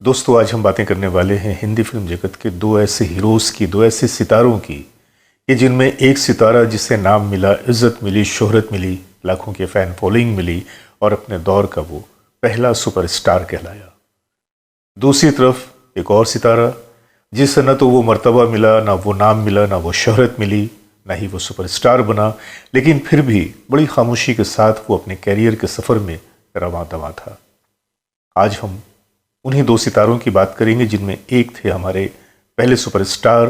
दोस्तों, आज हम बातें करने वाले हैं हिंदी फिल्म जगत के दो ऐसे हीरोज़ की, दो ऐसे सितारों की कि जिनमें एक सितारा जिसे नाम मिला, इज़्ज़त मिली, शोहरत मिली, लाखों के फ़ैन फॉलोइंग मिली और अपने दौर का वो पहला सुपरस्टार कहलाया। दूसरी तरफ एक और सितारा जिसे न तो वो मर्तबा मिला, ना वो नाम मिला, ना वो शोहरत मिली, ना ही वो सुपरस्टार बना, लेकिन फिर भी बड़ी खामोशी के साथ वो अपने कैरियर के सफ़र में रवां दवां था। आज हम उन्हीं दो सितारों की बात करेंगे जिनमें एक थे हमारे पहले सुपरस्टार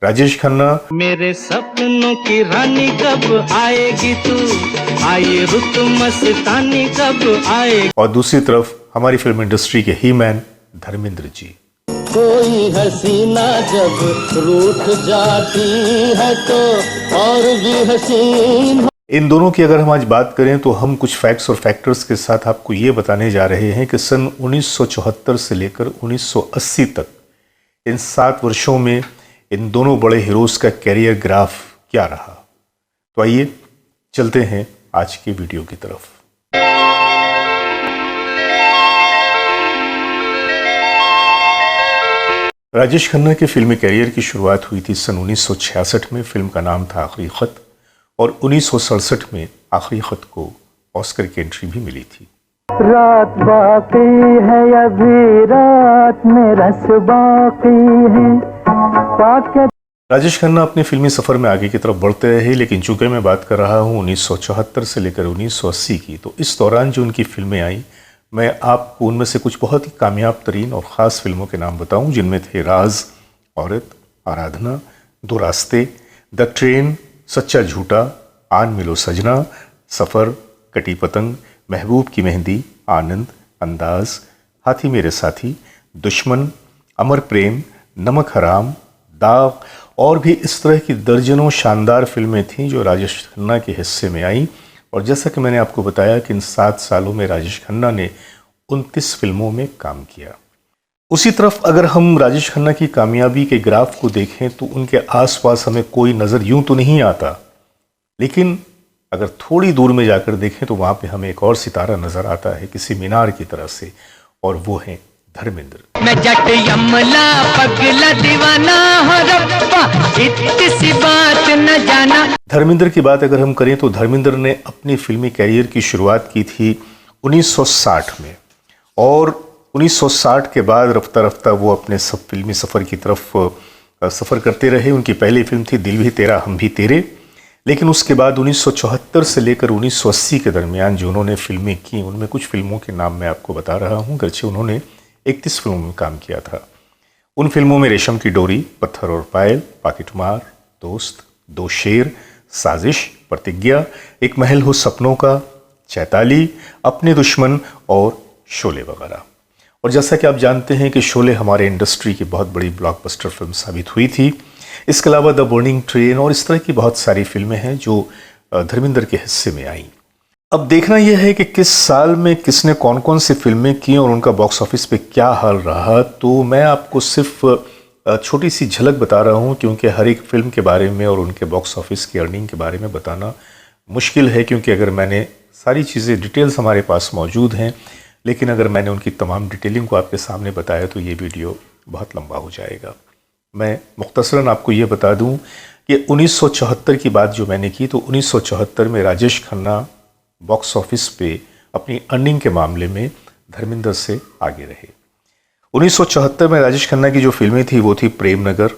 राजेश खन्ना। मेरे सपनों की रानी कब आएगी तू, आए रुत मस्तानी कब आएगी। और दूसरी तरफ हमारी फिल्म इंडस्ट्री के ही मैन धर्मेंद्र जी। कोई हसीना जब रूठ जाती है तो और भी हसीन। इन दोनों की अगर हम आज बात करें तो हम कुछ फैक्ट्स और फैक्टर्स के साथ आपको ये बताने जा रहे हैं कि सन 1974 से लेकर 1980 तक इन 7 वर्षों में इन दोनों बड़े हीरोज़ का कैरियर ग्राफ क्या रहा। तो आइए चलते हैं आज के वीडियो की तरफ। राजेश खन्ना के फिल्मी कैरियर की शुरुआत हुई थी सन 1966 में। फिल्म का नाम था आखिरी खत और 1967 में आखिरी खत को ऑस्कर की एंट्री भी मिली थी। रात बाकी है अभी, रात में रस बाकी है। राजेश खन्ना अपने फिल्मी सफ़र में आगे की तरफ बढ़ते रहे, लेकिन चूंकि मैं बात कर रहा हूँ 1974 से लेकर 1980 की, तो इस दौरान जो उनकी फिल्में आई, मैं आपको उनमें से कुछ बहुत ही कामयाब तरीन और ख़ास फिल्मों के नाम बताऊं, जिनमें थे राज, औरत, आराधना, दो रास्ते, द ट्रेन, सच्चा झूठा, आन मिलो सजना, सफ़र, कटी पतंग, महबूब की मेहंदी, आनंद, अंदाज, हाथी मेरे साथी, दुश्मन, अमर प्रेम, नमक हराम, दाग और भी इस तरह की दर्जनों शानदार फिल्में थीं जो राजेश खन्ना के हिस्से में आईं। और जैसा कि मैंने आपको बताया कि इन 7 सालों में राजेश खन्ना ने 29 फिल्मों में काम किया। उसी तरफ अगर हम राजेश खन्ना की कामयाबी के ग्राफ को देखें तो उनके आसपास हमें कोई नज़र यूं तो नहीं आता, लेकिन अगर थोड़ी दूर में जाकर देखें तो वहाँ पे हमें एक और सितारा नज़र आता है किसी मीनार की तरह से, और वो है धर्मेंद्र। मैं जट यमला पगला दीवाना हो रब्बा, इतनी सी बात न जाना। धर्मेंद्र की बात अगर हम करें तो धर्मेंद्र ने अपनी फिल्मी कैरियर की शुरुआत की थी 1960 में, और 1960 के बाद रफ्ता रफ्ता वो अपने सब फिल्मी सफ़र की तरफ सफ़र करते रहे। उनकी पहली फिल्म थी दिल भी तेरा हम भी तेरे, लेकिन उसके बाद 1974 से लेकर 1980 के दरमियान जो उन्होंने फिल्में की, उनमें कुछ फिल्मों के नाम मैं आपको बता रहा हूँ, गर्चे उन्होंने 31 फिल्मों में काम किया था। उन फिल्मों में रेशम की डोरी, पत्थर और पायल, पाकिटमार, दोस्त, दो शेर, साजिश, प्रतिज्ञा, एक महल हो सपनों का, चैताली, अपने दुश्मन और शोले वगैरह। और जैसा कि आप जानते हैं कि शोले हमारे इंडस्ट्री की बहुत बड़ी ब्लॉकबस्टर फिल्म साबित हुई थी। इसके अलावा द बर्निंग ट्रेन और इस तरह की बहुत सारी फिल्में हैं जो धर्मेंद्र के हिस्से में आईं। अब देखना यह है कि किस साल में किसने कौन कौन सी फिल्में की और उनका बॉक्स ऑफिस पे क्या हाल रहा, तो मैं आपको सिर्फ छोटी सी झलक बता रहा हूँ, क्योंकि हर एक फिल्म के बारे में और उनके बॉक्स ऑफिस की अर्निंग के बारे में बताना मुश्किल है, क्योंकि अगर मैंने सारी चीज़ें डिटेल्स हमारे पास मौजूद हैं, लेकिन अगर मैंने उनकी तमाम डिटेलिंग को आपके सामने बताया तो ये वीडियो बहुत लंबा हो जाएगा। मैं मुख्तसरन आपको ये बता दूं कि 1974 की बात जो मैंने की, तो 1974 में राजेश खन्ना बॉक्स ऑफिस पे अपनी अर्निंग के मामले में धर्मेंद्र से आगे रहे। 1974 में राजेश खन्ना की जो फिल्में थी वो थी प्रेम नगर,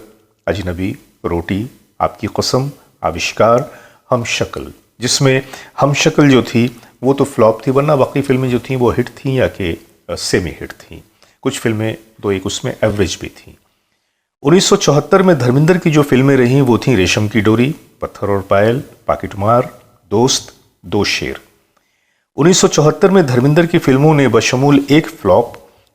अजनबी, रोटी, आपकी कसम, आविष्कार, हम शक्ल, जिसमें हम शक्ल जो थी वो तो फ्लॉप थी, वरना बाकी फिल्में जो थीं वो हिट थीं या कि सेमी हिट थीं। कुछ फिल्में दो एक उसमें एवरेज भी थीं। 1974 में धर्मेंद्र की जो फिल्में रहीं वो थीं रेशम की डोरी, पत्थर और पायल, पाकिटमार, दोस्त, दो शेर। 1974 में धर्मेंद्र की फिल्मों ने बशमूल एक फ्लॉप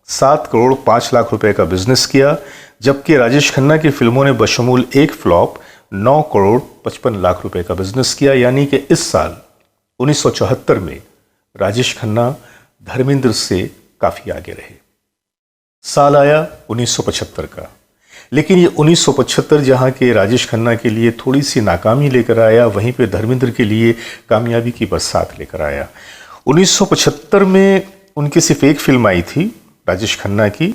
7 करोड़ 5 लाख रुपए का बिजनेस किया, जबकि राजेश खन्ना की फिल्मों ने बशमूल एक फ्लॉप 9 करोड़ 55 लाख रुपए का बिजनेस किया। यानी कि इस साल 1974 में राजेश खन्ना धर्मेंद्र से काफ़ी आगे रहे। साल आया 1975 का, लेकिन ये 1975 जहाँ के राजेश खन्ना के लिए थोड़ी सी नाकामी लेकर आया, वहीं पे धर्मेंद्र के लिए कामयाबी की बरसात लेकर आया। 1975 में उनकी सिर्फ एक फिल्म आई थी राजेश खन्ना की,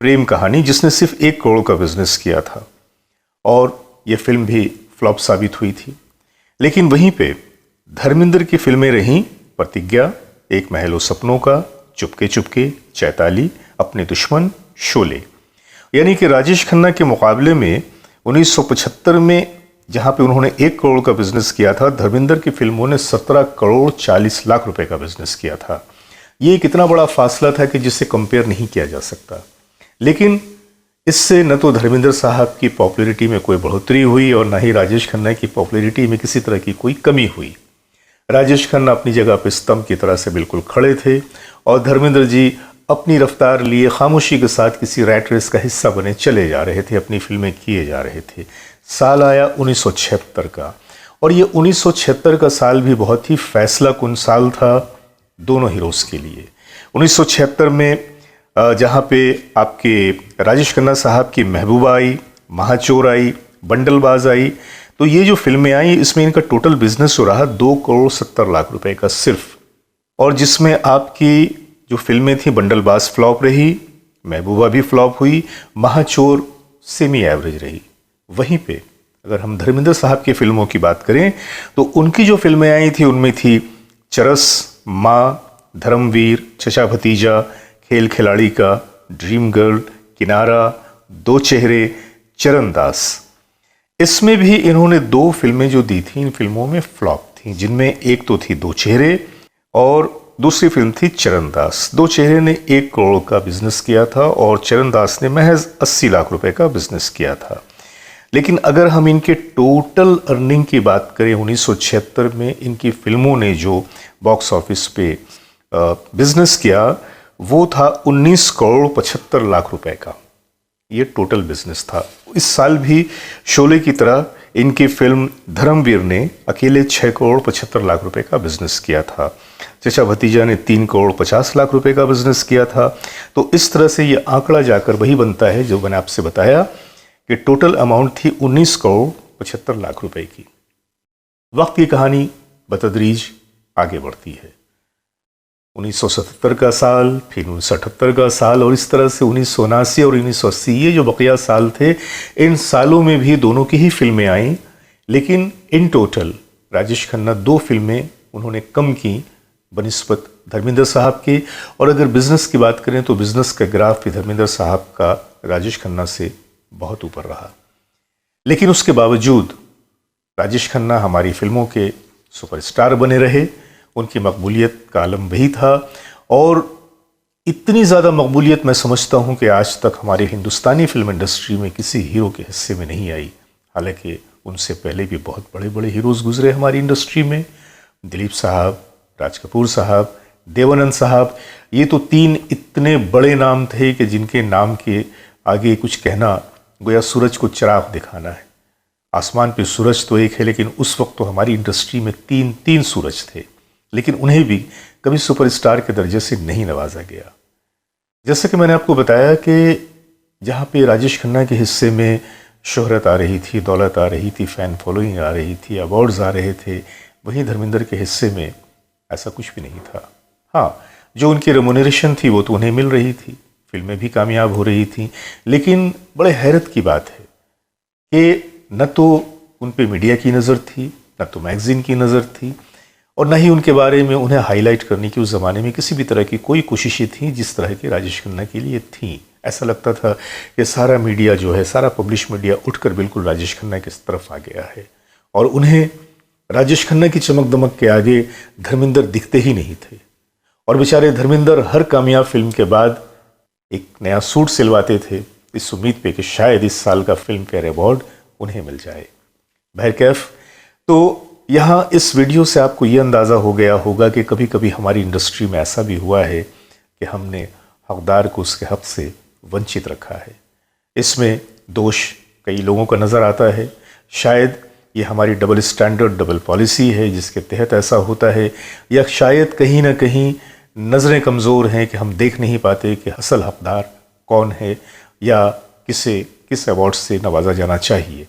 प्रेम कहानी, जिसने सिर्फ 1 करोड़ का बिजनेस किया था और ये फिल्म भी फ्लॉप साबित हुई थी। लेकिन वहीं पे धर्मेंद्र की फिल्में रहीं प्रतिज्ञा, एक महल व सपनों का, चुपके चुपके, चैताली, अपने दुश्मन, शोले। यानी कि राजेश खन्ना के मुकाबले में 1975 में जहां पे उन्होंने 1 करोड़ का बिजनेस किया था, धर्मेंद्र की फिल्मों ने 17 करोड़ 40 लाख रुपए का बिजनेस किया था। ये एक इतना बड़ा फासला था कि जिससे कंपेयर नहीं किया जा सकता। लेकिन इससे न तो धर्मेंद्र साहब की पॉपुलैरिटी में कोई बढ़ोतरी हुई और न ही राजेश खन्ना की पॉपुलैरिटी में किसी तरह की कोई कमी हुई। राजेश खन्ना अपनी जगह पर स्तंभ की तरह से बिल्कुल खड़े थे और धर्मेंद्र जी अपनी रफ्तार लिए खामोशी के साथ किसी रैट रेस का हिस्सा बने चले जा रहे थे, अपनी फिल्में किए जा रहे थे। साल आया 1976 का और ये 1976 का साल भी बहुत ही फैसला कुन साल था दोनों हीरोज के लिए। 1976 में जहाँ पे आपके राजेश खन्ना साहब की महबूबा आई, महाचोर आई, बंडलबाज आई, तो ये जो फिल्में आई इसमें इनका टोटल बिजनेस हो रहा 2 करोड़ 70 लाख रुपए का सिर्फ। और जिसमें आपकी जो फिल्में थी, बंडलबाज फ्लॉप रही, महबूबा भी फ्लॉप हुई, महाचोर सेमी एवरेज रही। वहीं पे अगर हम धर्मेंद्र साहब की फिल्मों की बात करें तो उनकी जो फिल्में आई थी उनमें थी चरस, माँ, धर्मवीर, चचा भतीजा, खेल खिलाड़ी का, ड्रीम गर्ल, किनारा, 2 चेहरे, चरणदास। इसमें भी इन्होंने 2 फिल्में जो दी थी इन फिल्मों में फ्लॉप थी, जिनमें एक तो थी 2 चेहरे और दूसरी फिल्म थी चरणदास। 2 चेहरे ने 1 करोड़ का बिजनेस किया था और चरणदास ने महज 80 लाख रुपए का बिजनेस किया था। लेकिन अगर हम इनके टोटल अर्निंग की बात करें 1976 में इनकी फिल्मों ने जो बॉक्स ऑफिस पे बिजनेस किया वो था 19 करोड़ 75 लाख रुपए का। ये टोटल बिजनेस था। इस साल भी शोले की तरह इनकी फिल्म धर्मवीर ने अकेले 6 करोड़ 75 लाख रुपए का बिजनेस किया था। चचा भतीजा ने 3 करोड़ 50 लाख रुपए का बिजनेस किया था। तो इस तरह से ये आंकड़ा जाकर वही बनता है जो मैंने आपसे बताया कि टोटल अमाउंट थी 19 करोड़ 75 लाख रुपए की। वक्त की कहानी बतदरीज आगे बढ़ती है। 1977 का साल, फिर 1978 का साल और इस तरह से 1979 और 1980 ये जो बकिया साल थे, इन सालों में भी दोनों की ही फिल्में आईं। लेकिन इन टोटल राजेश खन्ना 2 फिल्में उन्होंने कम की बनिस्बत धर्मेंद्र साहब के। और अगर बिजनेस की बात करें तो बिजनेस का ग्राफ भी धर्मेंद्र साहब का राजेश खन्ना से बहुत ऊपर रहा। लेकिन उसके बावजूद राजेश खन्ना हमारी फिल्मों के सुपरस्टार बने रहे। उनकी मकबूलियत का आलम वही था और इतनी ज़्यादा मकबूलियत मैं समझता हूँ कि आज तक हमारी हिंदुस्तानी फिल्म इंडस्ट्री में किसी हीरो के हिस्से में नहीं आई। हालांकि उनसे पहले भी बहुत बड़े बड़े हीरोज़ गुजरे हमारी इंडस्ट्री में, दिलीप साहब, राज कपूर साहब, देवानंद साहब। ये तो 3 इतने बड़े नाम थे कि जिनके नाम के आगे कुछ कहना गोया सूरज को चिराग दिखाना है। आसमान पे सूरज तो एक है, लेकिन उस वक्त तो हमारी इंडस्ट्री में 3 सूरज थे, लेकिन उन्हें भी कभी सुपरस्टार के दर्जे से नहीं नवाजा गया। जैसे कि मैंने आपको बताया कि जहाँ पे राजेश खन्ना के हिस्से में शोहरत आ रही थी, दौलत आ रही थी, फ़ैन फॉलोइंग आ रही थी, अवार्ड्स आ रहे थे, वहीं धर्मेंद्र के हिस्से में ऐसा कुछ भी नहीं था। हाँ, जो उनकी रेमुनरेशन थी वो तो उन्हें मिल रही थी, फिल्में भी कामयाब हो रही थी। लेकिन बड़े हैरत की बात है कि न तो उन पे मीडिया की नज़र थी, न तो मैगज़ीन की नज़र थी और न ही उनके बारे में उन्हें हाईलाइट करने की उस ज़माने में किसी भी तरह की कोई कोशिशें थीं जिस तरह की राजेश खन्ना के लिए थीं। ऐसा लगता था कि सारा मीडिया जो है, सारा पब्लिश मीडिया उठकर बिल्कुल राजेश खन्ना की तरफ आ गया है और उन्हें राजेश खन्ना की चमक दमक के आगे धर्मेंद्र दिखते ही नहीं थे। और बेचारे धर्मेंद्र हर कामयाब फिल्म के बाद एक नया सूट सिलवाते थे इस उम्मीद पे कि शायद इस साल का फिल्म फेयर अवार्ड उन्हें मिल जाए। बहरकैफ, तो यहाँ इस वीडियो से आपको ये अंदाज़ा हो गया होगा कि कभी कभी हमारी इंडस्ट्री में ऐसा भी हुआ है कि हमने हकदार को उसके हक से वंचित रखा है। इसमें दोष कई लोगों का नज़र आता है। शायद ये हमारी डबल स्टैंडर्ड, डबल पॉलिसी है जिसके तहत ऐसा होता है, या शायद कहीं ना कहीं नज़रें कमज़ोर हैं कि हम देख नहीं पाते कि असल हकदार कौन है या किस अवार्ड से नवाजा जाना चाहिए।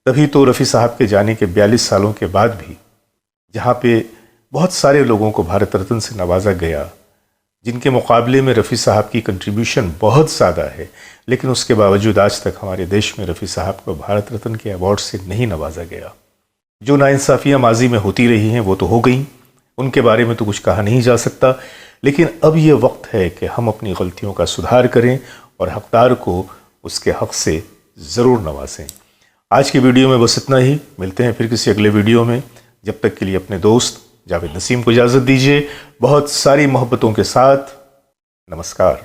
तभी तो रफ़ी साहब के जाने के 42 सालों के बाद भी जहाँ पे बहुत सारे लोगों को भारत रत्न से नवाजा गया, जिनके मुकाबले में रफ़ी साहब की कंट्रीब्यूशन बहुत ज़्यादा है, लेकिन उसके बावजूद आज तक हमारे देश में रफ़ी साहब को भारत रत्न के अवार्ड से नहीं नवाजा गया। जो नाइंसाफ़ियाँ माजी में होती रही हैं वो तो हो गई, उनके बारे में तो कुछ कहा नहीं जा सकता, लेकिन अब ये वक्त है कि हम अपनी गलतियों का सुधार करें और हकदार को उसके हक से ज़रूर नवाजें। आज की वीडियो में बस इतना ही, मिलते हैं फिर किसी अगले वीडियो में। जब तक के लिए अपने दोस्त जावेद नसीम को इजाज़त दीजिए, बहुत सारी मोहब्बतों के साथ। नमस्कार।